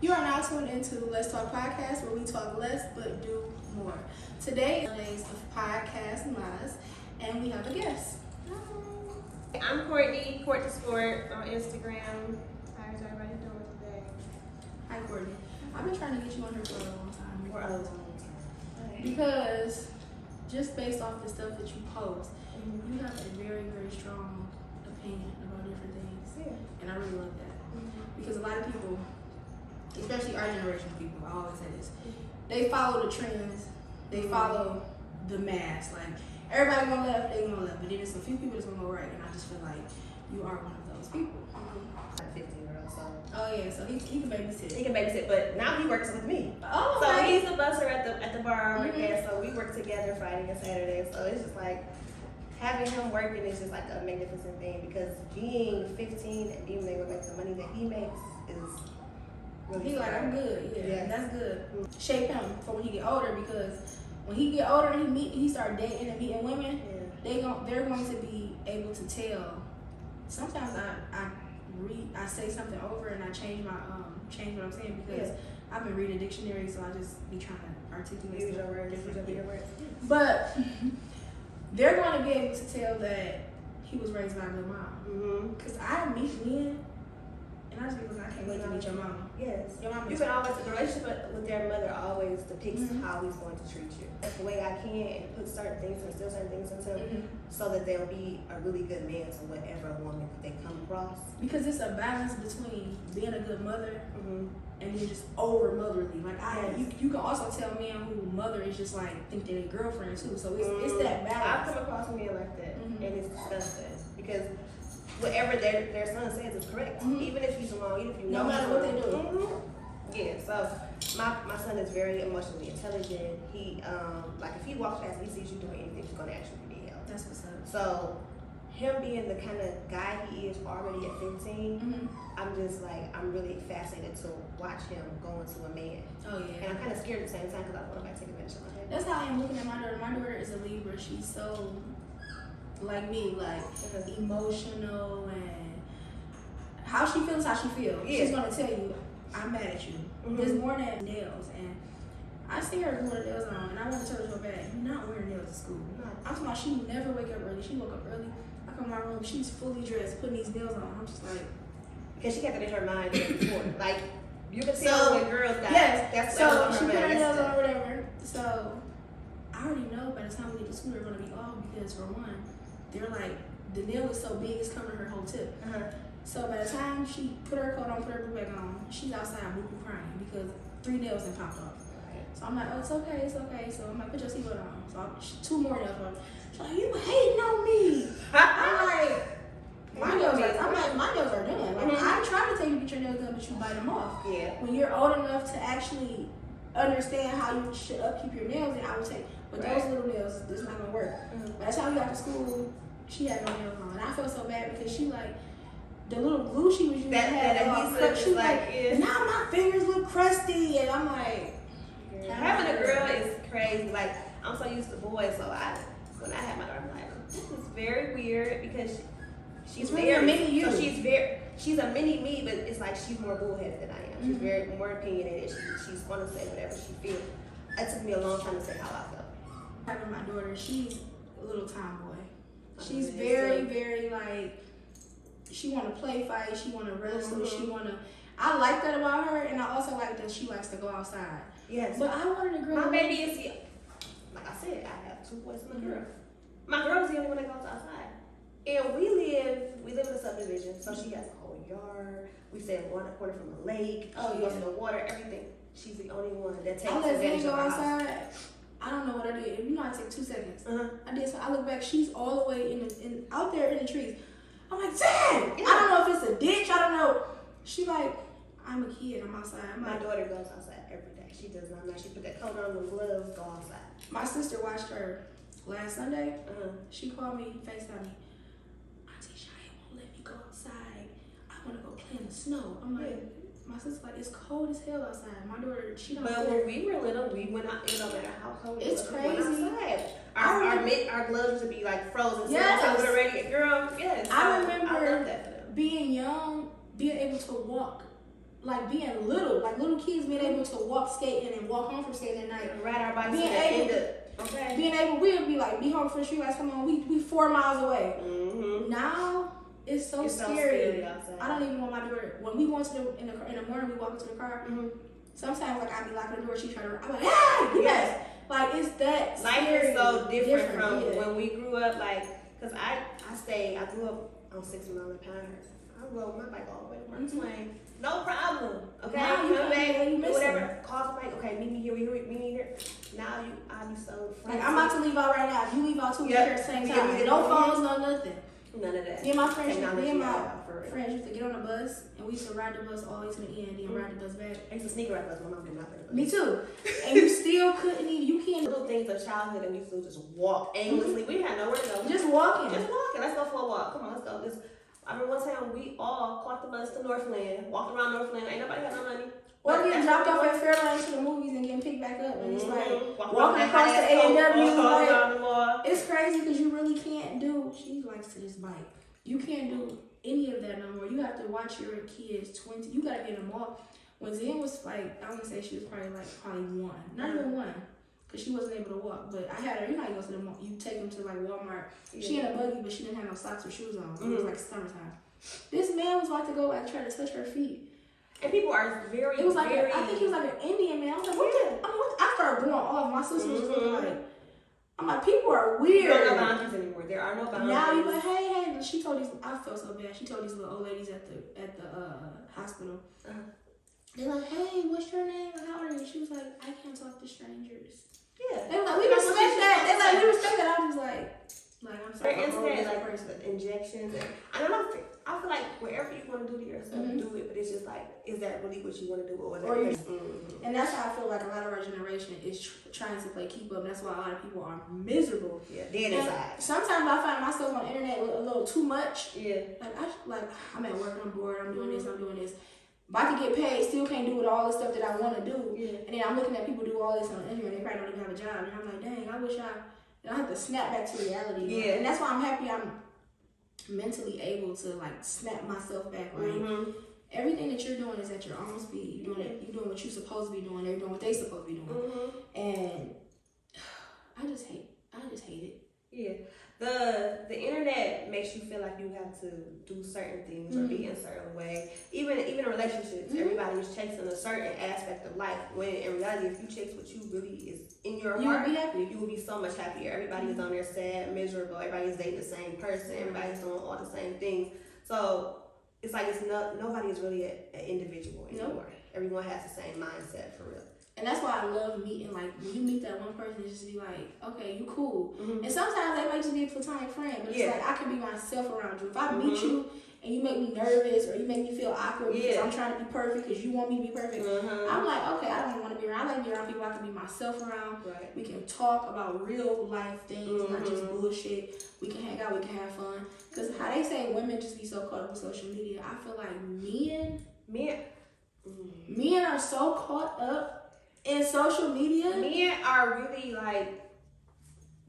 You are now tuned into Let's Talk Podcast, where we talk less but do more. Today is of PodcastMAS, and we have a guest. Hi. I'm Courtney, Court to Sport on Instagram. How is everybody doing today? Hi, Courtney. I've been trying to get you on here for a long time. For a long time. Because just based off the stuff that you post, you have a very, very strong opinion about different things. Yeah. And I really love that. Because a lot of people, especially our generation of people, I always say this, they follow the trends, they follow the mass. Like, everybody going left, they going left. But then there's a few people that's going to go right, and I just feel like you are one of those people. I'm 15-year-old, so. Oh, yeah, so he can babysit. He can babysit, but now he works with me. Oh, so okay. he's the busser at the bar I work at, so we work together Friday and Saturday. So it's just like, having him working is just like a magnificent thing, because being 15 and being able to make the money that he makes is really He like, I'm good. Yeah, Yes. that's good. Shape him for when he get older, because when he get older and he start dating and meeting women, they're going to be able to tell. Sometimes I say something over and I change what I'm saying, because I've been reading dictionaries, so I just be trying to articulate Use your words, differently. words. But they're going to be able to tell that he was raised by a good mom. Because I meet men, and I just be like, I can't wait to meet your mama. Yes. Your mama. You can always, the relationship with their mother always depicts how he's going to treat you. That's the way I can, and put certain things, instill certain things into him, so that they'll be a really good man to whatever woman that they come across. Because it's a balance between being a good mother and then just over motherly. Like you can also tell men who mother is just like think they're their girlfriend too. So it's that balance. I've come across men like that, and it's disgusting, because whatever their son says is correct, even if he's wrong, even if you know. No matter what they do. Yeah. So my son is very emotionally intelligent. He like if he walks past, he sees you doing anything, he's gonna ask you if you need help. That's what's up. So him being the kind of guy he is already at 15, I'm just like, I'm really fascinated to watch him go into a man. Oh yeah. And I'm kind of scared at the same time, because I don't want to take advantage of my head. That's how I am looking at my daughter. My daughter is a Libra. She's so like me, like emotional, and how she feels, how she feels. Yeah. She's gonna tell you, I'm mad at you. There's more than nails, and I see her with nails on, and I want to tell her so bad, you're not wearing nails at school. No. I'm talking about she never wake up early. She woke up early. I come in my room, she's fully dressed, putting these nails on. I'm just like, because she got that in her mind before. Like, you can tell when girls got that's so her she put her mind. nails on or whatever. So I already know by the time we get to school they're gonna be off, because for one, they're like, the nail is so big it's covering her whole tip. So by the time she put her coat on, put her boot back on, she's outside whooping crying because 3 nails have popped off. So I'm like, oh, it's okay. So I'm like, put your seatbelt on. So 2 more nails on. She's like, you hating on me. I'm like, my nails are done. Like, I'm trying to tell you to get your nails done, but you bite them off. Yeah. When you're old enough to actually understand how you should upkeep your nails, then I would say, but those little nails, it's not gonna work. By the time we got to school, she had no nails on, and I felt so bad because she like, the little glue she was using she like, now my fingers look crusty, and I'm like, having a girl is crazy. Like, I'm so used to boys, so when I had my daughter, I'm like, this is very weird, because she's really a mini you. So she's a mini me, but it's like she's more bullheaded than I am. She's very more opinionated. She's gonna say whatever she feels. It took me a long time to say how I felt. Having my daughter, she's a little tomboy. She's very, very like, she want to play fight, she want to wrestle, I like that about her, and I also like that she likes to go outside. Yes. But I wanted a girl. My baby is, like I said, I have 2 boys and a girl. My girl's the only one that goes outside. And we live in a subdivision, so she has a whole yard. We stay in 1 quarter from a lake. She goes to the water, everything. She's the only one that takes advantage of her house. I don't know what I did. You know, I take 2 seconds. I did. So I look back. She's all the way out there in the trees. I'm like, dang! I don't know if it's a ditch. I don't know. She like, I'm a kid. I'm outside. My daughter goes outside every day. She does not know. She put that coat on with gloves, go outside. My sister watched her last Sunday. She called me, FaceTime me. Auntie Shia won't let me go outside. I want to go play in the snow. I'm like, my sister's like, it's cold as hell outside. My daughter, she don't. But when we were little, we went out. It don't matter how cold it's it was. crazy. We went outside. Our gloves would be like frozen. Yes. So already, girl. Yes. I remember I love that for them. being young, being able to walk like being little, like little kids being able to walk skating and walk home from skating at night. Ride our bikes. Being able, we'll be like, be home for the street lights, come on, we 4 miles away. Mm-hmm. Now, it's so scary. I don't even want my daughter, when we go in the morning, we walk into the car, sometimes like I be locking the door, she try to, I'm like, hey, yes. Like, it's that life scary. Is so different from when we grew up, like, because I grew up on 6 miles an hour. I rode my bike all the way from Swain. No problem. Okay, now come back, do whatever. Call the bike. Okay, meet me here. Meet me here. Now I'll be so like I'm about to leave out right now. If you leave out too, we here at the same time. No phones, no nothing. None of that. Me and my friends used to get on the bus and we used to ride the bus all the way to the end, then ride the bus back. I used to sneak ride the bus. My mom did not ride the bus. Me too. And you still couldn't even. You can't. Little things of childhood and we used to just walk aimlessly. We had nowhere to go. Just walking. Let's go for a walk. Come on, let's go. I remember one time we all caught the bus to Northland, walked around Northland. Ain't nobody got no money. Or getting dropped off at Fairlane to the movies and getting picked back up. And it's like walking across the A&W. It's crazy because you really can't do. She likes to just bike. You can't do any of that no more. You have to watch your kids 20. You gotta get them all. When Zen was like, I want to say she was probably 1, not even 1. Because she wasn't able to walk, but I had her, you know how you go to the mall, you take them to like Walmart. Yeah. She in a buggy, but she didn't have no socks or shoes on. It was like summertime. This man was about to go and try to touch her feet. And people are very, it was like I think he was like an Indian man. I was like, I started going off. My sister was looking like, I'm like, people are weird. There are no boundaries anymore. There are no boundaries. Now you like, hey. She told these, I felt so bad. She told these little old ladies at the hospital. They're like, hey, what's your name? How are you? She was like, I can't talk to strangers. Yeah. They were like, we respect that. They're like, we respect that. I was like I'm sorry. Like injections. And I don't know. I feel like wherever you want to do to yourself, do it. But it's just like, is that really what you want to do? And that's how I feel like a lot of our generation is trying to play keep up. That's why a lot of people are miserable. Yeah, dead inside. Sometimes I find myself on the internet a little too much. Yeah. I'm at work, I'm bored, I'm doing this. About to get paid, still can't do all the stuff that I want to do. Yeah. And then I'm looking at people do all this on the internet, they probably don't even have a job. And I'm like, dang, I wish I have to snap back to reality. Yeah. And that's why I'm happy I'm mentally able to like snap myself back. Like everything that you're doing is at your own speed. You're doing what you're supposed to be doing. They're doing what they're supposed to be doing. And I just hate it. Yeah. The internet makes you feel like you have to do certain things or be in a certain way. Even in relationships, everybody is chasing a certain aspect of life. When in reality, if you chase what you really is in your heart, will be happy. You will be so much happier. Everybody is on there sad, miserable. Everybody's dating the same person. Everybody's doing all the same things. So it's like nobody is really an individual anymore. Nope. Everyone has the same mindset for real. And that's why I love meeting, like, when you meet that one person, just be like, okay, you cool. And sometimes they might just be a platonic friend, but it's like, I can be myself around you. If I meet you and you make me nervous or you make me feel awkward because I'm trying to be perfect because you want me to be perfect, I'm like, okay, I don't want to be around. I like to be around people I can be myself around. Right. We can talk about real life things, not just bullshit. We can hang out, we can have fun. Because how they say women just be so caught up with social media, I feel like men are so caught up in social media. Men are really like,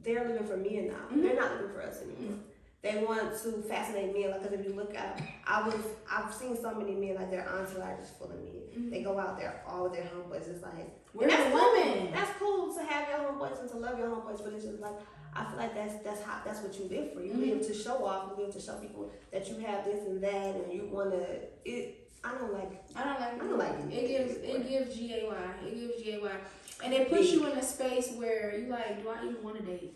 they're living for men now. They're not living for us anymore. They want to fascinate men. Like, because if you look at, I've seen so many men, like their entourage is full of men. They go out there all with their homeboys. It's like, we're the women. Cool. That's cool to have your homeboys and to love your homeboys, but it's just like, I feel like that's what you live for. You live to show off. You live to show people that you have this and that, and you want to. I don't like it. It gives GAY. And it puts you in a space where you like, do I even want to date?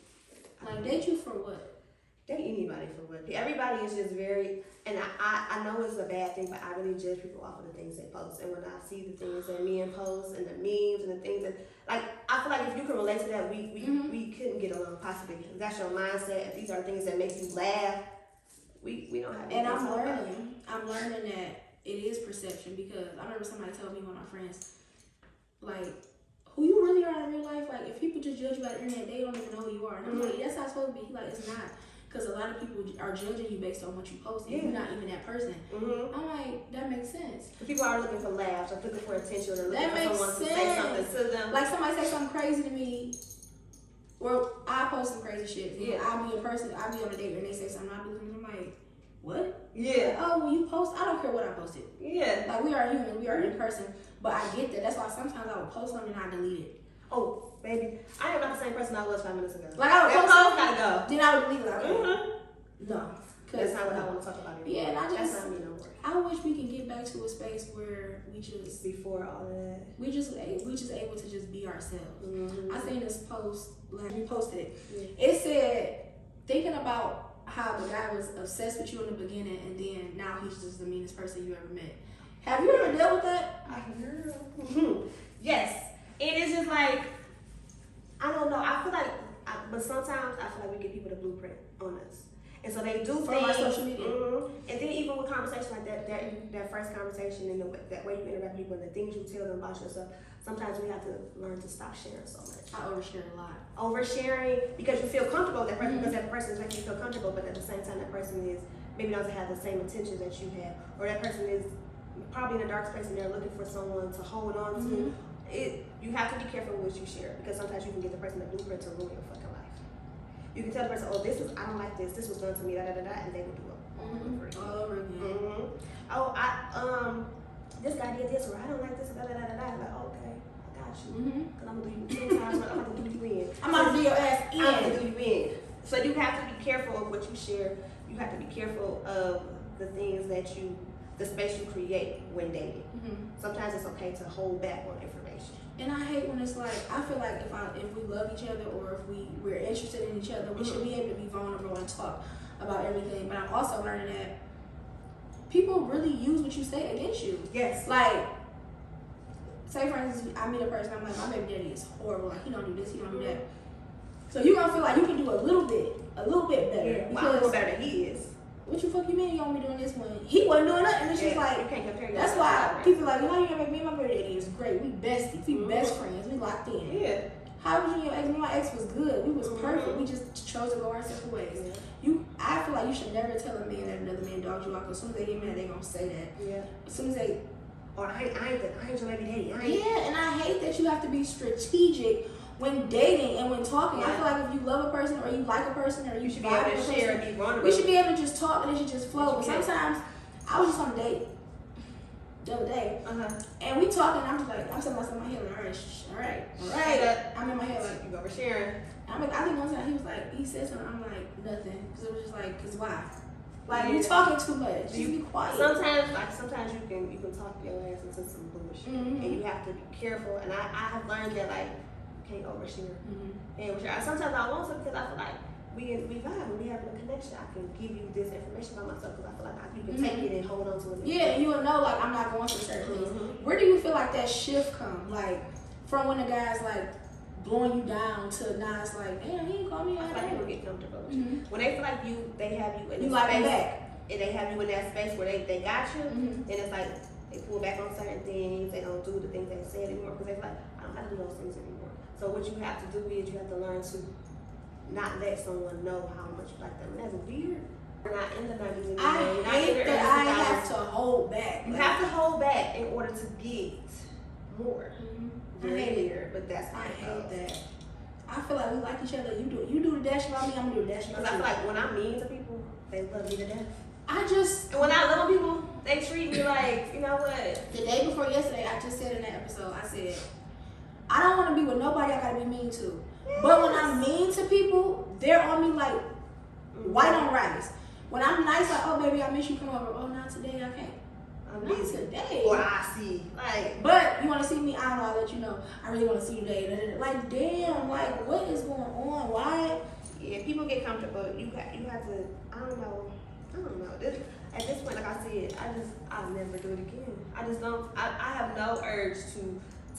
Like, date you for what? Date anybody for what? Everybody is just very, and I know it's a bad thing, but I really judge people off of the things they post. And when I see the things that men post and the memes and the things that, like, I feel like if you can relate to that, we couldn't get along possibly. If that's your mindset, if these are things that make you laugh, we don't have. And I'm learning that it is perception, because I remember somebody told me, one of my friends, like, who you really are in real life, like, if people just judge you on the internet, they don't even know who you are. And I'm like, that's not supposed to be. He's like, it's not. Because a lot of people are judging you based on what you post, and you're not even that person. I'm like, that makes sense. People are looking for laughs, or looking for attention, or looking for someone to say something to them. Like, somebody say something crazy to me, or I post some crazy shit. I'll be a person, I'll be on a date, and they say something, I'll be looking, I'm like, what? Yeah. Like, oh, when you post, I don't care what I posted. Yeah. Like, we are human, we are in person. But I get that. That's why sometimes I would post something and I delete it. Oh, baby, I am not the same person I was 5 minutes ago. Like, I would post something, gotta go. Then I would delete it. Like, Mm-hmm. no. That's not what I want to talk about anymore. Yeah, and that's not me no more. I wish we can get back to a space where we just before all of that, we just able to just be ourselves. Mm-hmm. I seen this post, like we posted it. Yeah. It said thinking about how the guy was obsessed with you in the beginning, and then now he's just the meanest person you ever met. Have you ever dealt with that? Yes, and it's just like I don't know. I feel like, but sometimes I feel like we give people the blueprint on us. And so they do from our social media. Mm-hmm. And then even with conversations like that first conversation and that way you interact with people and the things you tell them about yourself, sometimes we have to learn to stop sharing so much. I overshare a lot. Oversharing because you feel comfortable with that person, because that person is making you feel comfortable, but at the same time that person is maybe doesn't have the same intentions that you have, or that person is probably in a dark space and they're looking for someone to hold on to. You have to be careful with what you share, because sometimes you can get the person the blueprint to ruin your fucking life. You can tell the person, oh, I don't like this. This was done to me, and they will do it all over again. Oh, this guy did this, or I don't like this, Like, okay, I got you. Because I'm going to do you 10 times, I'm going to do you in. I'm going to do your ass in. I'm going to do you in. So you have to be careful of what you share. You have to be careful of the things the space you create when dating. Sometimes it's okay to hold back on information. And I hate when it's like, I feel like if we love each other or if we're interested in each other, we should be able to be vulnerable and talk about everything. But I'm also learning that people really use what you say against you. Yes. Like, say for instance, I meet a person, I'm like, my baby daddy is horrible. Like, he don't do this, he don't do that. So you're gonna feel like you can do a little bit better. Yeah, because well, better than he is. What you fuck you mean you want me doing this one? He wasn't doing nothing. It's just like, you can't compare that's why people like, you know, you make me and my baby daddy is great. We besties. We best friends. We locked in. Yeah. How was you and your ex? Me and my ex was good. We was perfect. We just chose to go our separate ways. I feel like you should never tell a man that another man dogged you out, because as soon as they get mad, they gonna say that. Yeah. As soon as they, or I ain't your baby daddy. Yeah, and I hate that you have to be strategic when dating and when talking. I feel like if you love a person or you like a person or you should be able to share and be vulnerable. We should be able to just talk and it should just flow. But sometimes I was just on a date the other day, and we talking. I'm just like, I'm telling myself in my head, like, all right. I'm in my head like, you oversharing. I think one time he was like, he said something. I'm like, nothing, because it was just like, cause why? Like, you talking too much. Just be quiet. Sometimes you can talk your ass into some bullshit, and you have to be careful. And I have learned that, like, you can't overshare. Sometimes I want to, because I feel like we vibe and we have a connection. I can give you this information about myself because I feel like you can take it and hold on to it. Yeah, you will know, like, I'm not going through certain things. Where do you feel like that shift come? Like, from when the guy's like blowing you down to now it's like, damn, he ain't call me. I feel like people get comfortable with you. When they feel like they have you in you this like space, back. And they have you in that space where they got you, then it's like they pull back on certain things. They don't do the things they said anymore because they feel like, I don't have to do those things anymore. So what you have to do is you have to learn to not let someone know how much you like them. And that's weird. We're not in the 90s anymore. I hate that I have to hold back. You have to hold back in order to get more. Very weird, but that's how I it goes. hate that. I feel like we like each other. You do the dash about me, I'm gonna do the dash about you. Because I feel like when I'm mean to people, they love me to death. And when I love people, they treat me like, you know what? The day before yesterday, I just said in that episode, I said, I don't want to be with nobody I gotta be mean to. Yes. But when I'm mean to people, they're on me like white on rice. When I'm nice, like, oh baby, I miss you, come over. Oh, not today, I can't. Not today. Or I see. Like, but you want to see me? I don't know. I'll let you know. I really want to see you today. Like, damn. Like, what is going on? Why? Yeah, people get comfortable. You have to. I don't know. At this point, like I said, I'll never do it again. I just don't. I have no urge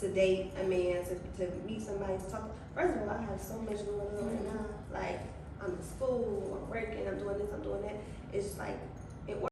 to date a man, to meet somebody, to talk. First of all, I have so much going on right now. Like, I'm in school, I'm working, I'm doing this, I'm doing that. It's just like,